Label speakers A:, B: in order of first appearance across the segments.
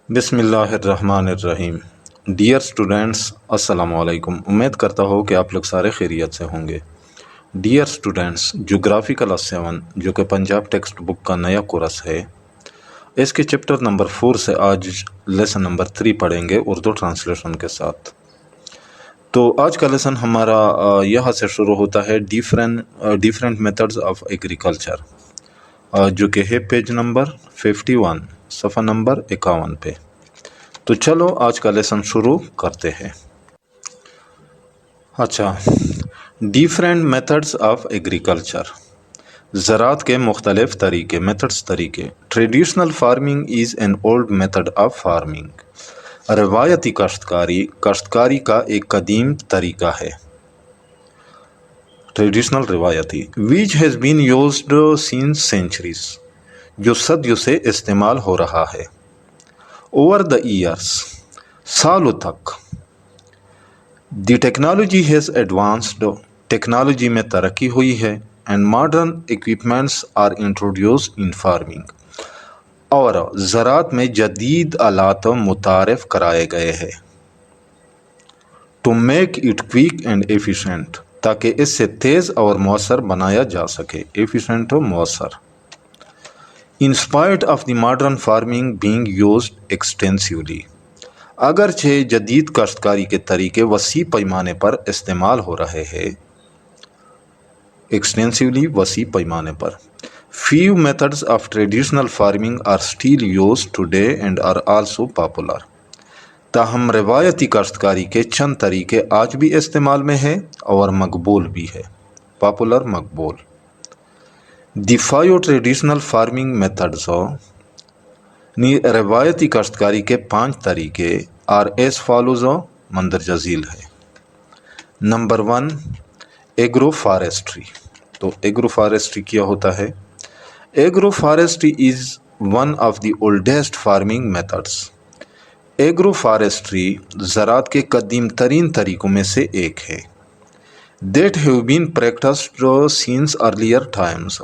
A: بسم اللہ الرحمن الرحیم۔ ڈیئر اسٹوڈینٹس، السلام علیکم۔ امید کرتا ہوں کہ آپ لوگ سارے خیریت سے ہوں گے۔ ڈیئر اسٹوڈینٹس، جغرافی کلاس 7 جو کہ پنجاب ٹیکسٹ بک کا نیا کورس ہے، اس کے چیپٹر نمبر 4 سے آج لیسن نمبر 3 پڑھیں گے اردو ٹرانسلیشن کے ساتھ۔ تو آج کا لیسن ہمارا یہاں سے شروع ہوتا ہے ڈیفرنٹ میتھڈز آف ایگریکلچر، جو کہ ہے پیج نمبر 51، صفحہ نمبر 51 پہ۔ تو چلو آج کا لیسن شروع کرتے ہیں۔ اچھا، ڈیفرنٹ میتھڈز آف ایگریکلچر، زراعت کے مختلف طریقے، طریقے۔ Traditional farming is an old method of farming, روایتی کاشتکاری کا ایک قدیم طریقہ ہے۔ ٹریڈیشنل روایتی which has been used since centuries، جو صدیوں سے استعمال ہو رہا ہے۔ over the years، سالوں تک۔ the technology has advanced، technology میں ترقی ہوئی ہے۔ and modern equipments are introduced in farming، اور زراعت میں جدید آلات متعارف کرائے گئے ہیں۔ to make it quick and efficient، تاکہ اس سے تیز اور مؤثر بنایا جا سکے۔ efficient و مؤثر۔ in spite of the modern farming being used extensively، اگرچہ جدید کاشتکاری کے طریقے وسیع پیمانے پر استعمال ہو رہے ہیں۔ extensively، وسیع پیمانے پر۔ few methods of traditional farming are still used today and are also popular، تاہم روایتی کاشتکاری کے چند طریقے آج بھی استعمال میں ہیں اور مقبول بھی ہے۔ پاپولر، مقبول۔ دی 5 ٹریڈیشنل فارمنگ میتھڈز، روایتی کاشتکاری کے 5 طریقے آر ایز فالوز، مندرجہ ذیل ہے۔ Number 1، agroforestry. تو ایگرو فارسٹری کیا ہوتا ہے؟ Agroforestry is one of the oldest farming methods. Agroforestry زراعت کے قدیم ترین طریقوں میں سے ایک ہے۔ That have been practised since earlier times,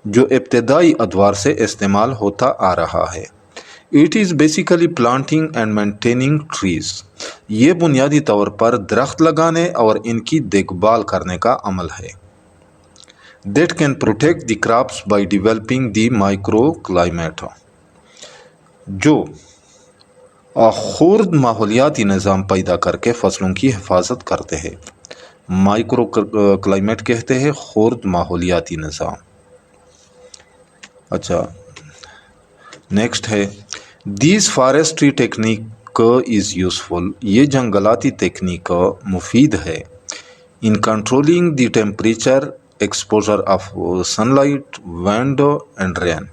A: جو ابتدائی ادوار سے استعمال ہوتا آ رہا ہے۔ It is basically planting and maintaining trees, یہ بنیادی طور پر درخت لگانے اور ان کی دیکھ بھال کرنے کا عمل ہے۔ That can protect the crops by developing the micro climate, جو خرد ماحولیاتی نظام پیدا کر کے فصلوں کی حفاظت کرتے ہیں۔ مائکرو کلائمیٹ کہتے ہیں خرد ماحولیاتی نظام۔ اچھا، نیکسٹ ہے these forestry technique is useful, یہ جنگلاتی تکنیک مفید ہے۔ In controlling the temperature, exposure of sunlight, wind and rain,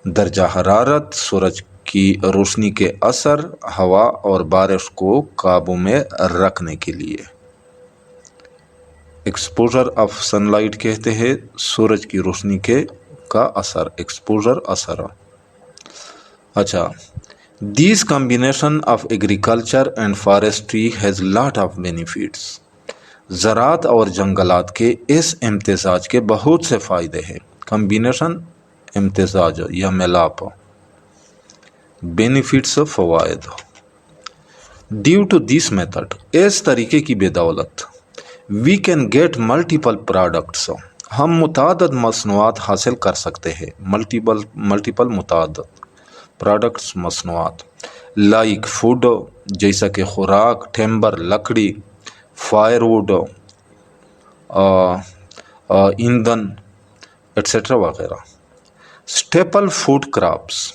A: درجہ حرارت، سورج کی روشنی کے اثر، ہوا اور بارش کو قابو میں رکھنے کے لیے۔ ایکسپوجر آف سن لائٹ کہتے ہیں سورج کی روشنی کا اثر، ایکسپوجر، اثر۔ اچھا، these combination of agriculture and forestry has lot of benefits, زراعت اور جنگلات کے اس امتزاج کے بہت سے فائدے ہیں۔ کمبینیشن، امتزاج یا ملاپ۔ بینیفٹس، فوائد۔ ڈیو ٹو دس میتھڈ، اس طریقے کی بدولت، we can get multiple products, ہم متعدد مصنوعات حاصل کر سکتے ہیں۔ ملٹیپل، متعدد، پروڈکٹس، مصنوعات۔ لائک فوڈ، جیسا کہ خوراک، ٹمبر، لکڑی، فائر ووڈ، ایندھن، ایٹسٹرا وغیرہ۔ اسٹیپل فوڈ کراپس،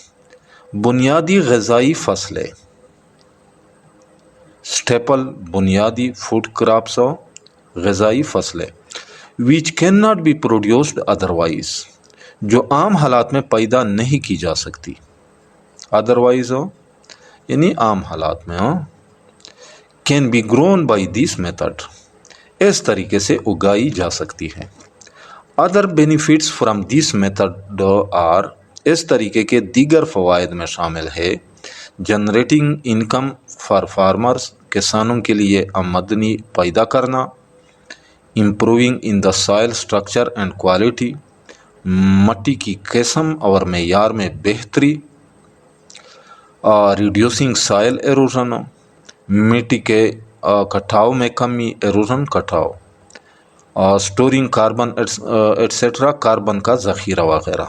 A: بنیادی غذائی فصلیں۔ اسٹیپل، بنیادی، فوڈ کراپس، غذائی فصلیں۔ which cannot be produced otherwise، جو عام حالات میں پیدا نہیں کی جا سکتی۔ otherwise یعنی عام حالات میں۔ can be grown by this method، اس طریقے سے اگائی جا سکتی ہے۔ other benefits from this method are، اس طریقے کے دیگر فوائد میں شامل ہے جنریٹنگ انکم فار فارمرز، کسانوں کے لیے آمدنی پیدا کرنا۔ امپروونگ ان دا سائل اسٹرکچر اینڈ کوالٹی، مٹی کی قسم اور معیار میں بہتری۔ ریڈیوسنگ سائل ایروژن، مٹی کے کٹاؤ میں کمی، ایروژن کٹاؤ، اسٹورنگ کاربن ایٹسیٹرا، کاربن کا ذخیرہ وغیرہ۔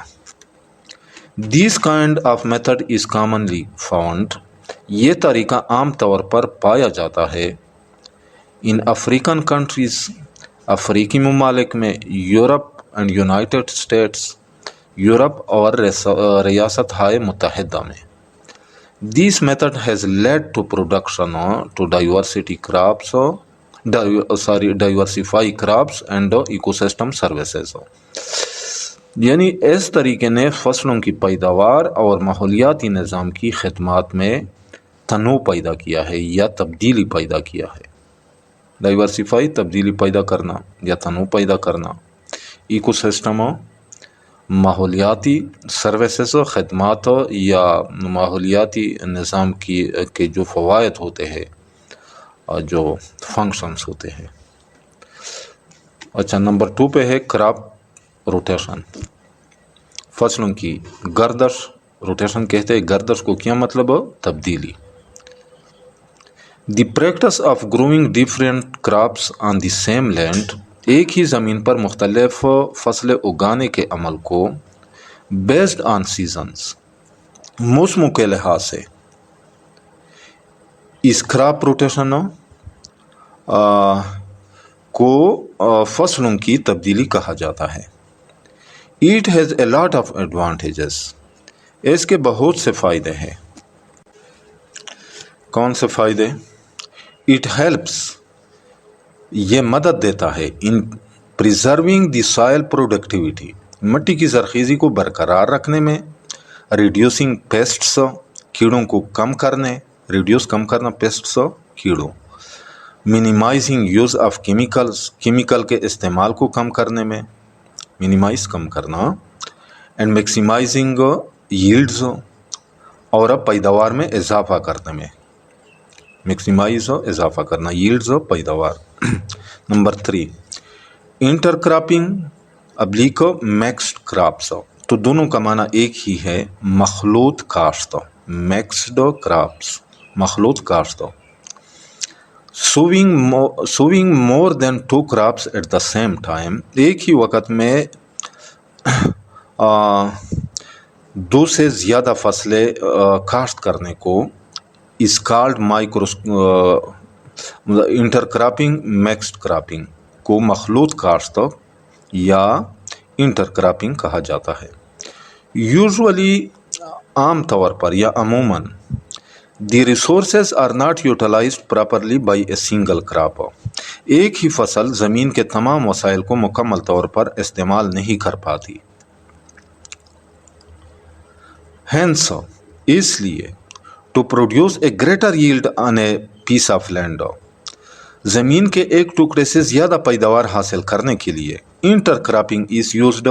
A: This kind of method is commonly found، یہ طریقہ عام طور پر پایا جاتا ہے ان افریقن کنٹریز، افریقی ممالک میں، Europe and United States, Europe اور ریاستہائے متحدہ میں۔ This method has led to production to diversify crops and ecosystem services۔ یعنی اس طریقے نے فصلوں کی پیداوار اور ماحولیاتی نظام کی خدمات میں تنوع پیدا کیا ہے یا تبدیلی پیدا کیا ہے۔ ڈائیورسیفائی تبدیلی پیدا کرنا یا تنوع پیدا کرنا، ایکو سسٹم ماحولیاتی، سروسز خدمات یا ماحولیاتی نظام کے جو فوائد ہوتے ہیں، جو فنکشنز ہوتے ہیں۔ اچھا، نمبر 2 پہ ہے کراپ روٹیشن، فصلوں کی گردش۔ روٹیشن کہتے ہیں گردش کو، کیا مطلب؟ تبدیلی۔ The practice of growing different crops on the same land, ایک ہی زمین پر مختلف فصلیں اگانے کے عمل کو بیسڈ آن سیزنز، موسموں کے لحاظ سے، اس کراپ روٹیشن کو فصلوں کی تبدیلی کہا جاتا ہے۔ It has a lot of advantages، اس کے بہت سے فائدے ہیں۔ کون سے فائدے؟ It helps، یہ مدد دیتا ہے in preserving the soil productivity، مٹی کی زرخیزی کو برقرار رکھنے میں، reducing pests، کیڑوں کو کم کرنے، reduce کم کرنا، pests کیڑوں، minimizing use of chemicals، chemical کے استعمال کو کم کرنے میں، minimize کم کرنا، and maximizing yields، اور پیداوار میں اضافہ کرنے میں، maximize اضافہ کرنا، yields پیداوار۔ Number 3 intercropping oblique mixed crops, تو دونوں کا معنی ایک ہی ہے، مخلوط کاشت، مکسڈ کراپس، مخلوط کاشت۔ sowing more than 2 crops at the same time، ایک ہی وقت میں 2 سے زیادہ فصلیں کاشت کرنے کو is called intercropping, mixed cropping کو مخلوط کاشت یا انٹر کراپنگ کہا جاتا ہے۔ یوزولی، عام طور پر یا عموماً، the resources are not utilized properly by a single crop، ایک ہی فصل زمین کے تمام وسائل کو مکمل طور پر استعمال نہیں کر پاتی۔ hence، اس لیے to produce a greater yield on a piece of land، زمین کے ایک ٹکڑے سے زیادہ پیداوار حاصل کرنے کے لیے انٹر کراپنگ از یوزڈ،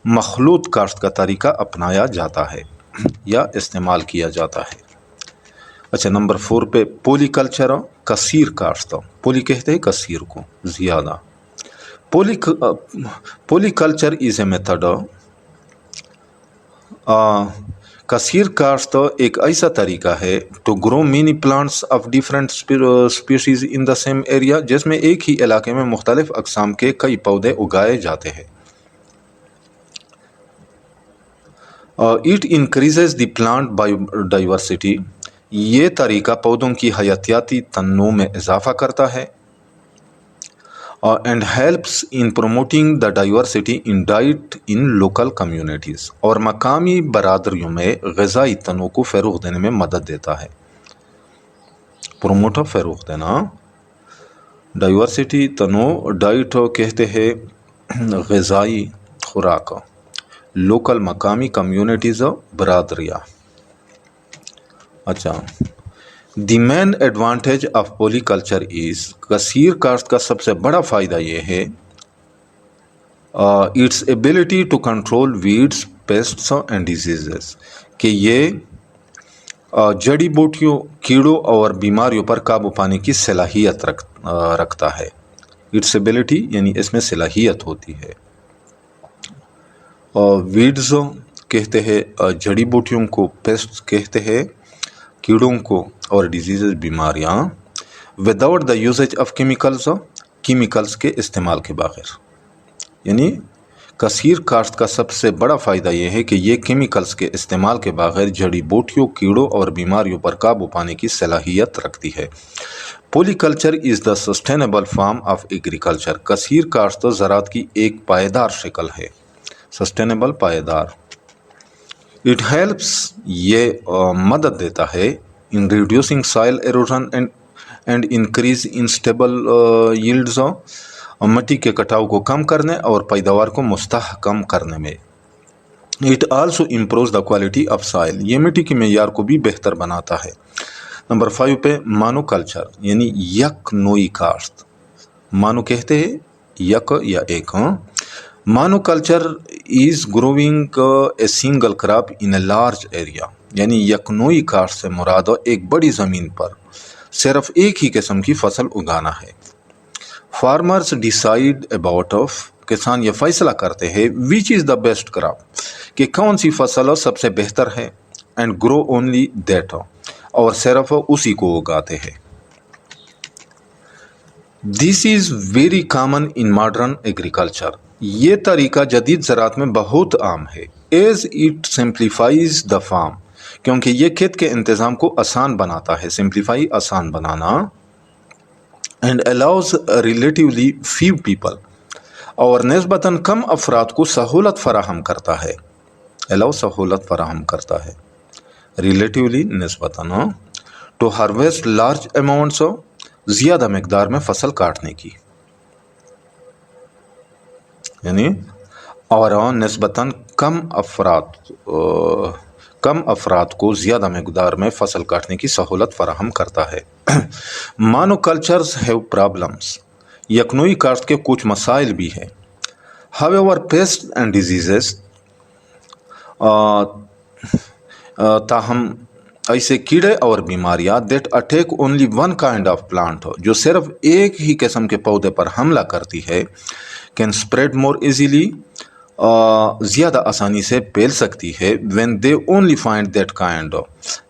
A: مخلوط کاشت کا طریقہ اپنایا جاتا ہے یا استعمال کیا جاتا ہے۔ اچھا، نمبر 4 پہ پولی کلچر، کثیر کاشت، پولی کہتے ہیں کثیر کو، زیادہ۔ پولی کلچر از اے میتھڈ، کثیر کاشت ایک ایسا طریقہ ہے to grow many plants of different species in the same area, جس میں ایک ہی علاقے میں مختلف اقسام کے کئی پودے اگائے جاتے ہیں۔ It increases the plant biodiversity, یہ طریقہ پودوں کی حیاتیاتی تنوع میں اضافہ کرتا ہے۔ And helps in promoting the diversity in diet in local communities, اور مقامی برادریوں میں غذائی تنوع کو فروغ دینے میں مدد دیتا ہے۔ پروموٹ، فروغ دینا، ڈائیورسٹی، تنوع، ڈائٹ کہتے ہیں غذائی خوراک، لوکل مقامی، کمیونٹیز برادریاں۔ اچھا، the main advantage of polyculture is, کثیر کاشت کا سب سے بڑا فائدہ یہ ہے its ability to control weeds, pests and diseases, کہ یہ جڑی بوٹیوں، کیڑوں اور بیماریوں پر قابو پانے کی صلاحیت رکھتا ہے۔ اٹس ایبلٹی یعنی اس میں صلاحیت ہوتی ہے۔ ویڈز کہتے ہیں جڑی بوٹیوں کو، پیسٹ کہتے ہیں کیڑوں کو اور ڈیزیزز بیماریاں without the usage of chemicals کے استعمال کے بغیر. یعنی کثیر کاشت کا سب سے بڑا فائدہ یہ ہے کہ یہ کیمیکلز کے استعمال کے بغیر جڑی بوٹیوں، کیڑوں اور بیماریوں پر قابو پانے کی صلاحیت رکھتی ہے. Polyculture is the sustainable form of agriculture. کثیر کاشت زراعت کی ایک پائیدار شکل ہے. سسٹینیبل، پائیدار. اٹ ہیلپس، یہ مدد دیتا ہے ان ریڈیوسنگ سائل erosion and increase in stable yields, مٹی کے کٹاؤ کو کم کرنے اور پیداوار کو مستحکم کرنے میں. It also improves the quality of soil. یہ مٹی کے معیار کو بھی بہتر بناتا ہے. نمبر 5 پہ مانو کلچر یعنی یک نوئی کاشت. مانو کہتے ہیں یک یا ایک. مانو culture is growing a single crop in a large area. یعنی یک نوئی کاشت سے مراد ایک بڑی زمین پر صرف ایک ہی قسم کی فصل اگانا ہے. فارمرز ڈیسائیڈ اباؤٹ، کسان یہ فیصلہ کرتے ہیں وچ از دا بیسٹ کراپ، کہ کون سی فصل سب سے بہتر ہے. اینڈ گرو اونلی دیٹ، اور صرف اسی کو اگاتے ہیں. This is very common in modern agriculture. یہ طریقہ جدید زراعت میں بہت عام ہے. As it simplifies the farm, کیونکہ یہ کھیت کے انتظام کو آسان بناتا ہے. سمپلیفائی، آسان بنانا. And allows relatively few people, اور نسبتاً کم افراد کو سہولت فراہم کرتا ہے. الاؤ، سہولت فراہم کرتا ہے. ریلیٹیولی، نسبتاً. ٹو ہارویسٹ لارج اماؤنٹس، زیادہ مقدار میں فصل کاٹنے کی. یعنی اور نسبتاً کم افراد کو زیادہ مقدار میں فصل کاٹنے کی سہولت فراہم کرتا ہے. مانو کلچرز ہیو پرابلمس. یکنوئی کاشت کے کچھ مسائل بھی ہیں. however pests and diseases، تاہم ایسے کیڑے اور بیماریاں that attack only one kind of plant, جو صرف ایک ہی قسم کے پودے پر حملہ کرتی ہے، کین اسپریڈ مور ایزیلی، زیادہ آسانی سے پھیل سکتی ہے. when they only find that kind،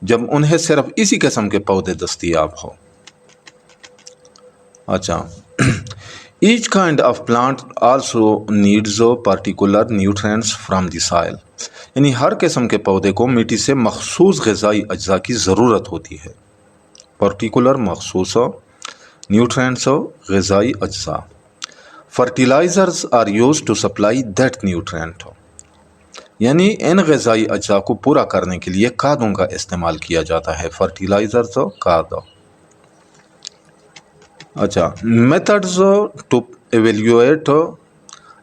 A: جب انہیں صرف اسی قسم کے پودے دستیاب ہو. اچھا. Each kind of plant also needs particular nutrients from the soil. یعنی ہر قسم کے پودے کو مٹی سے مخصوص غذائی اجزاء کی ضرورت ہوتی ہے. پرٹیکولر، مخصوص. نیوٹرینٹس، غذائی اجزاء. Fertilisers are used to supply that nutrient. یعنی ان غذائی اجزاء کو پورا کرنے کے لیے کھادوں کا استعمال کیا جاتا ہے. فرٹیلائزرز، کھاد. اچھا. Methods to evaluate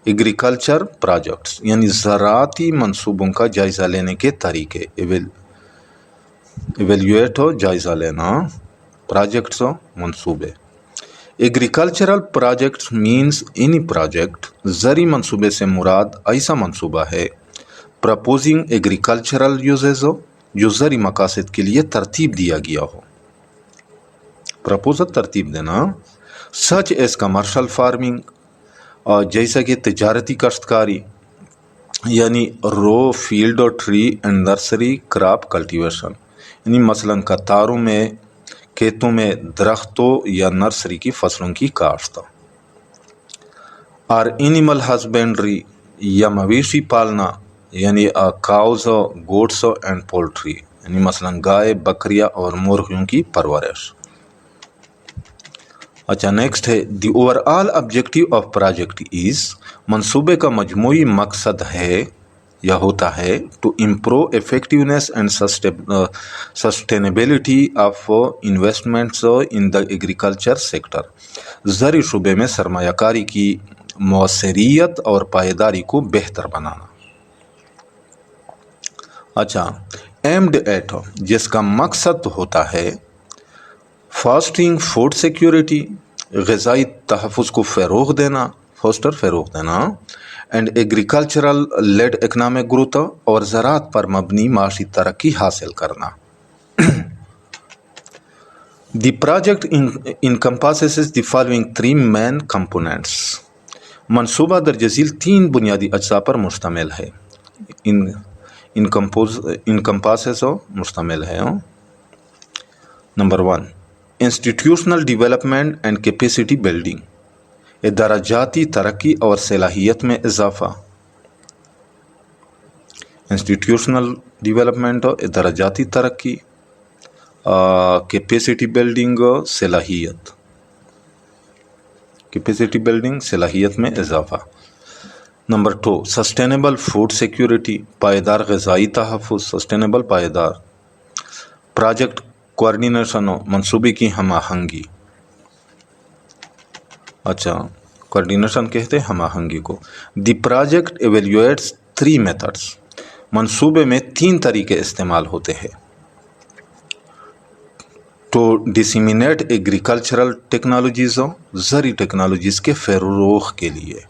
A: agriculture projects, یعنی زراعتی منصوبوں کا جائزہ لینے کے طریقے. ایویلیویٹ، جائزہ لینا. پروجیکٹس، منصوبے. Agricultural projects means any project. زرعی منصوبے سے مراد ایسا منصوبہ ہے پرپوزنگ ایگریکلچرل یوزز، جو زرعی مقاصد کے لیے ترتیب دیا گیا ہو. پرپوزل، ترتیب دینا. سچ ایز کمرشل فارمنگ، جیسا کہ تجارتی کاشتکاری، یعنی row, field, tree and nursery crop cultivation. یعنی مثلاً قطاروں میں، کھیتوں میں درختوں یا نرسری کی فصلوں کی کاشت. اور اینیمل ہسبینڈری، یا مویشی پالنا، یعنی کاؤز، گوٹس اینڈ پولٹری، یعنی مثلاً گائے، بکریاں اور مرغیوں کی پرورش. اچھا. نیکسٹ ہے the overall objective of project is, منصوبے کا مجموعی مقصد ہے یا ہوتا ہے to improve effectiveness and sustainability of investments in the agriculture sector. زرعی شعبے میں سرمایہ کاری کی مؤثریت اور پائیداری کو بہتر بنانا. اچھا. ایمڈ ایٹ، جس کا مقصد ہوتا ہے فاسٹرنگ فوڈ سیکیورٹی، غذائی تحفظ کو فروغ دینا، فروغ دینا. And agricultural lead economic growth, اور زراعت پر مبنی معاشی ترقی حاصل کرنا. The project encompasses the following 3 main components. منصوبہ در ذیل 3 بنیادی اجزاء پر مشتمل ہے. encompasses، مشتمل ہے. Number 1 institutional development and capacity building, ادارجاتی ترقی اور صلاحیت میں اضافہ. انسٹیٹیوشنل ڈیولپمنٹ، ادارجاتی ترقی، کیپیسٹی بلڈنگ، صلاحیت. کیپیسٹی بلڈنگ، صلاحیت میں اضافہ. نمبر 2 سسٹینیبل فوڈ سیکیورٹی، پائیدار غذائی تحفظ، سسٹینیبل پائیدار. پروجیکٹ کوآرڈینیشن، منصوبے کی ہم آہنگی. اچھا، کوآرڈینیشن کہتے ہیں ہم آہنگی کو. دی پروجیکٹ ایویلویٹس 3 میتھڈس، منصوبے میں 3 طریقے استعمال ہوتے ہیں. ٹو ڈسیمینیٹ ایگریکلچرل ٹیکنالوجیز، زرعی ٹیکنالوجیز کے فروغ کے لیے.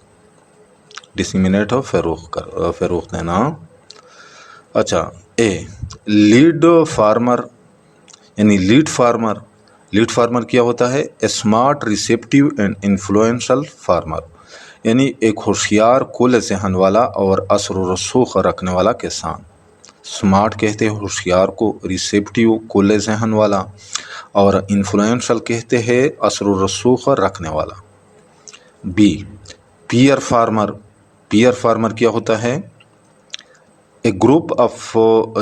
A: ڈسیمینیٹ ہو فروغ دینا. اچھا، اے لیڈ فارمر، یعنی لیڈ فارمر کیا ہوتا ہے؟ Smart, receptive and influential farmer, یعنی ایک ہوشیار، کل ذہن والا اور اثر و رسوخ رکھنے والا کسان. اسمارٹ کہتے ہیں ہوشیار کو، ریسیپٹیو کل ذہن والا، اور انفلوئنشل کہتے ہیں اثر و رسوخ رکھنے والا. بی پیئر فارمر کیا ہوتا ہے؟ A group of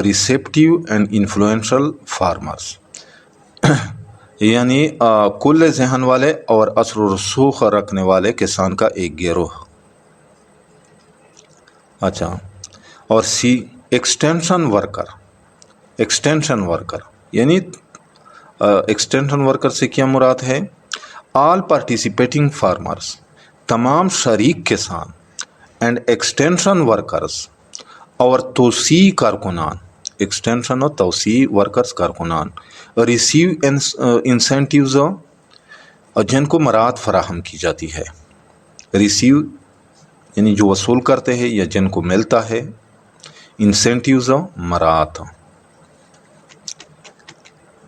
A: receptive and influential farmers, یعنی کل ذہن والے اور اثر و رسوخ رکھنے والے کسان کا ایک گروہ. اچھا، اور سی ایکسٹینشن ورکر، یعنی ایکسٹینشن ورکر سے کیا مراد ہے؟ آل پارٹیسپیٹنگ فارمرز، تمام شریک کسان، اینڈ ایکسٹینشن ورکرز، اور توسیع کارکنان. ایکسٹینشن اور توسیع ورکرز کارکنان ریسیو انسینٹیوز، جن کو مراعات فراہم کی جاتی ہے. ریسیو یعنی جو وصول کرتے ہیں یا جن کو ملتا ہے، انسینٹیوز مراعات.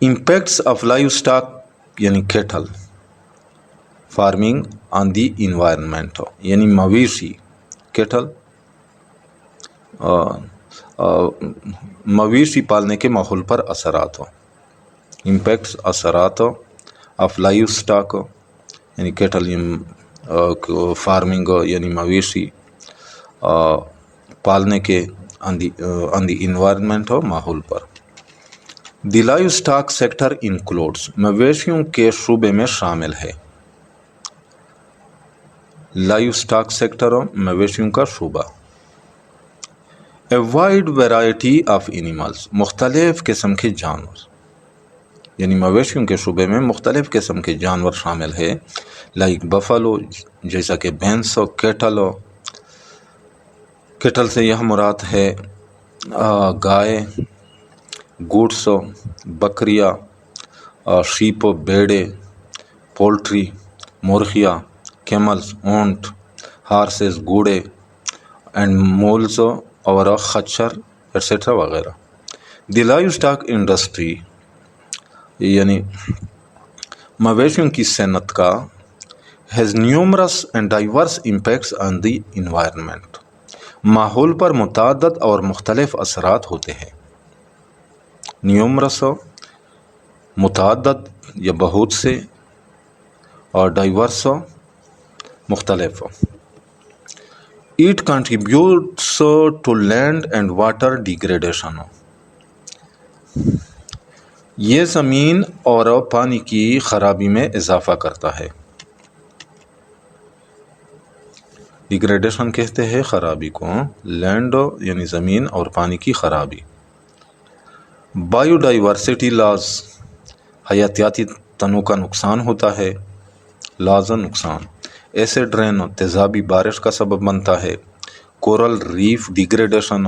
A: امپیکٹس آف لائیو اسٹاک یعنی cattle farming on the environment, یعنی مویشی کیٹل مویشی پالنے کے ماحول پر اثرات. امپیکٹس، اثرات آف لائیو اسٹاک یعنی کیٹل فارمنگ یعنی مویشی پالنے کے آن دی انوائرمنٹ، ماحول پر. دی لائیو اسٹاک سیکٹر انکلوڈس، مویشیوں کے شعبے میں شامل ہے. لائیو اسٹاک سیکٹر، مویشیوں کا شعبہ. A wide variety of animals, مختلف قسم کے جانور، یعنی مویشیوں کے شعبے میں مختلف قسم کے جانور شامل ہے. لائک بفلو، جیسا کہ بھینس. کیٹل سے یہ مراد ہے گائے، گوڈس بکریاں، شیپ بھیڑے، پولٹری مرغیاں، کیملز اونٹ، ہارسز گھوڑے، اینڈ مولز اور خچر ایٹسیٹرا وغیرہ. دی لائیو اسٹاک انڈسٹری یعنی مویشیوں کی صنعت کا has numerous and diverse impacts on the environment, ماحول پر متعدد اور مختلف اثرات ہوتے ہیں. نیومرس متعدد یا بہت سے، اور ڈائیورس مختلف. It contributes to land and water degradation, یہ زمین اور پانی کی خرابی میں اضافہ کرتا ہے. ڈیگریڈیشن کہتے ہیں خرابی کو، لینڈ یعنی زمین اور پانی کی خرابی. بایو ڈائیورسٹی لاز، حیاتیاتی تنوع کا نقصان ہوتا ہے. لاز نقصان. ایسڈ رین، تیزابی بارش کا سبب بنتا ہے. کورل ریف ڈیگریڈیشن،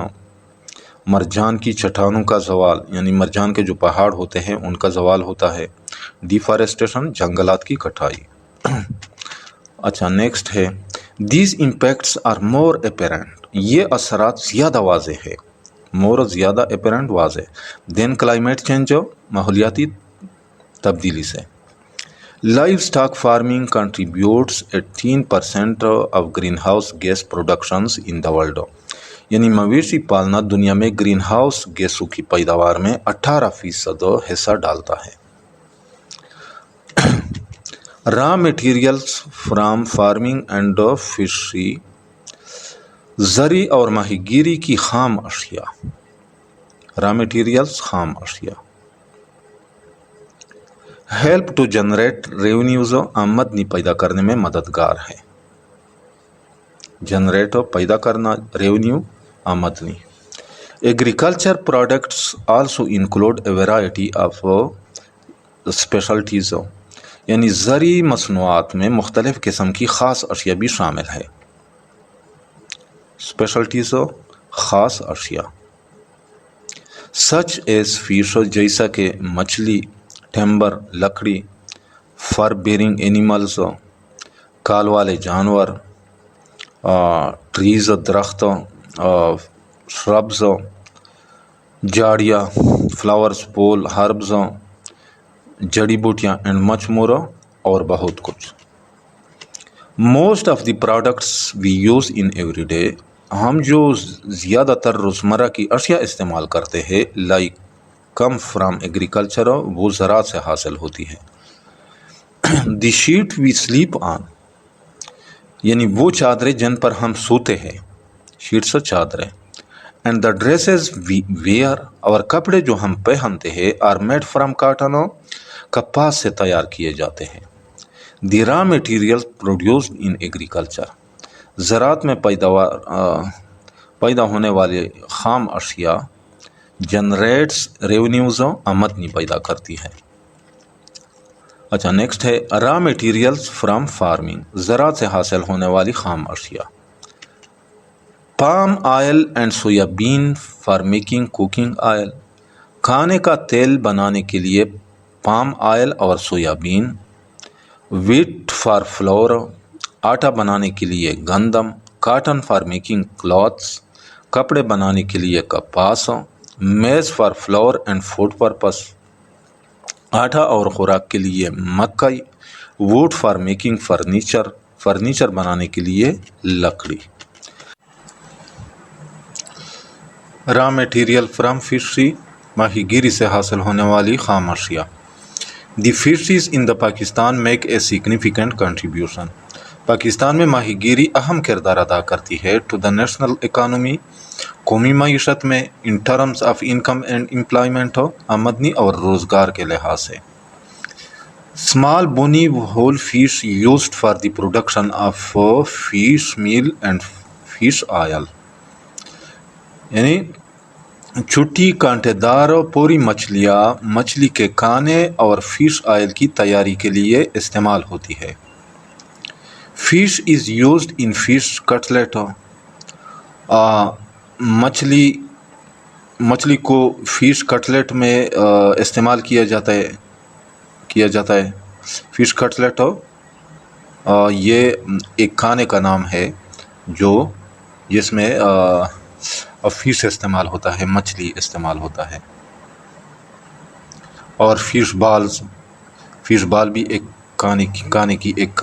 A: مرجان کی چٹانوں کا زوال، یعنی مرجان کے جو پہاڑ ہوتے ہیں ان کا زوال ہوتا ہے. ڈیفارسٹیشن، جنگلات کی کٹائی. اچھا، نیکسٹ ہے these impacts are more apparent, یہ اثرات زیادہ واضح ہے. مور زیادہ، اپیرنٹ واضح. دین کلائمیٹ چینج، ماحولیاتی تبدیلی سے. Livestock farming contributes 18% of greenhouse gas productions in the world, یعنی مویشی پالنا دنیا میں گرین ہاؤس گیسوں کی پیداوار میں 18% حصہ ڈالتا ہے. Raw materials from farming and fishery, زرعی اور ماہی گیری کی خام اشیاء، را مٹیریلز خام اشیاء۔ ہیلپ ٹو جنریٹ ریونیوز، آمدنی پیدا کرنے میں مددگار ہے، جنریٹ پیدا کرنا، ریونیو آمدنی۔ Agriculture products also include a variety of specialties, یعنی زرعی مصنوعات میں مختلف قسم کی خاص اشیاء بھی شامل ہے، اسپیشلٹیز خاص اشیاء۔ سچ ایز فش، جیسا کہ مچھلی، ٹمبر لکڑی، فر بیئرنگ اینیملز کال والے جانور، ٹریز درخت، شربز جاڑیاں، فلاورز پول، ہربز جڑی بوٹیاں، اینڈ مچ مور، اور بہت کچھ۔ Most of the products we use in every day, ہم جو زیادہ تر روزمرہ کی اشیاء استعمال کرتے ہیں، لائک کم فرام ایگریکلچر، وہ زراعت سے حاصل ہوتی ہے۔ دی شیٹ وی سلیپ آن، یعنی وہ چادریں جن پر ہم سوتے ہیں، شیٹس چادریں۔ And the dresses we wear, اور کپڑے جو ہم پہنتے ہیں، آر میڈ فرام کاٹن، کپاس سے تیار کیے جاتے ہیں۔ دی raw material produced in agriculture, زراعت میں پیدا ہونے والے خام اشیاء جنریٹس ریونیوز، آمدنی پیدا کرتی ہے۔ اچھا نیکسٹ ہے را مٹیریلز فرام فارمنگ، زراعت سے حاصل ہونے والی خام اشیاء۔ Palm oil and soya been for making cooking oil, کھانے کا تیل بنانے کے لیے پام آئل اور سویا بین۔ ویٹ فار فلور، آٹا بنانے کے لیے گندم۔ کاٹن فار میکنگ کلاتھس، کپڑے بنانے کے لیے کپاس۔ Maize for flour and food purposes, آٹا اور خوراک کے لیے مکئی۔ Wood for making furniture, furniture بنانے کے لیے لکڑی۔ را میٹیریل فرام فشری، ماہی گیری سے حاصل ہونے والی خام اشیاء۔ The fisheries in the Pakistan make a significant contribution, Pakistan میں ماہی گیری اہم کردار ادا کرتی ہے ٹو دا نیشنل اکانومی، قومی معیشت میں، in terms of income and employment, آمدنی اور روزگار کے لحاظ سے۔ Small bony whole fish used for the production of fish meal and fish oil, یعنی چھوٹی کانٹے دار پوری مچھلیاں مچھلی کے کانے اور فش آئل کی تیاری کے لیے استعمال ہوتی ہے۔ Fish is used in fish cutlet, مچھلی کو فش کٹلیٹ میں استعمال کیا جاتا ہے۔ فش کٹلیٹ یہ ایک کھانے کا نام ہے جس میں فش استعمال ہوتا ہے، مچھلی استعمال ہوتا ہے۔ اور فش بال بھی ایک کھانے کی ایک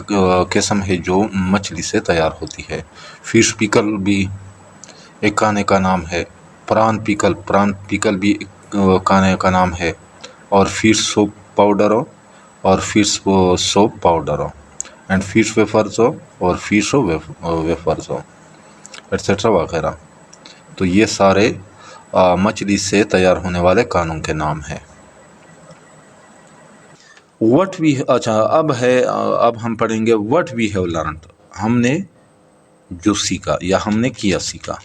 A: قسم ہے جو مچھلی سے تیار ہوتی ہے۔ فش پیکل بھی ایک کھانے کا نام ہے۔ پران پیکل بھی ایک کھانے کا نام ہے۔ اور فش سوپ پاؤڈر اور fish soup powder, and fish wafers اور فش ویفرز ایٹسیٹرا وغیرہ۔ تو یہ سارے مچھلی سے تیار ہونے والے کھانوں کے نام ہیں۔ اب ہم پڑھیں گے وٹ وی ہیو لرنڈ، ہم نے جو سیکھا یا ہم نے کیا سیکھا۔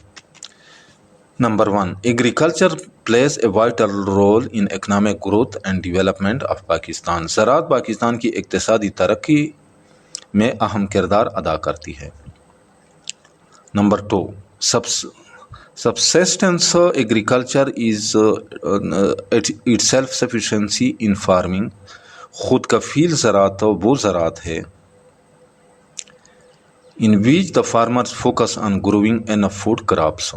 A: Number 1، agriculture plays a vital role in economic growth and development of Pakistan, زراعت پاکستان کی اقتصادی ترقی میں اہم کردار ادا کرتی ہے۔ Number 2، subsistence agriculture is it self sufficiency in farming, خود کفیل زراعت وہ زراعت ہے in which the farmers focus on growing enough food crops,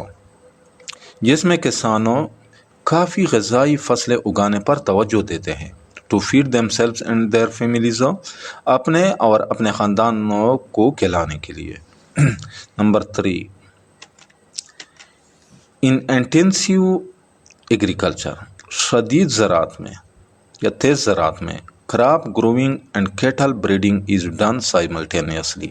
A: جس میں کسانوں کافی غذائی فصلیں اگانے پر توجہ دیتے ہیں، to feed themselves and their families, اپنے اور اپنے خاندانوں کو کھلانے کے لیے۔ نمبر 3، ان انٹینسیو ایگریکلچر، شدید زراعت میں یا تیز زراعت میں crop growing and cattle breeding is done simultaneously.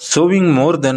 A: sowing more than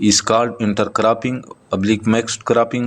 A: is called intercropping oblique mixed cropping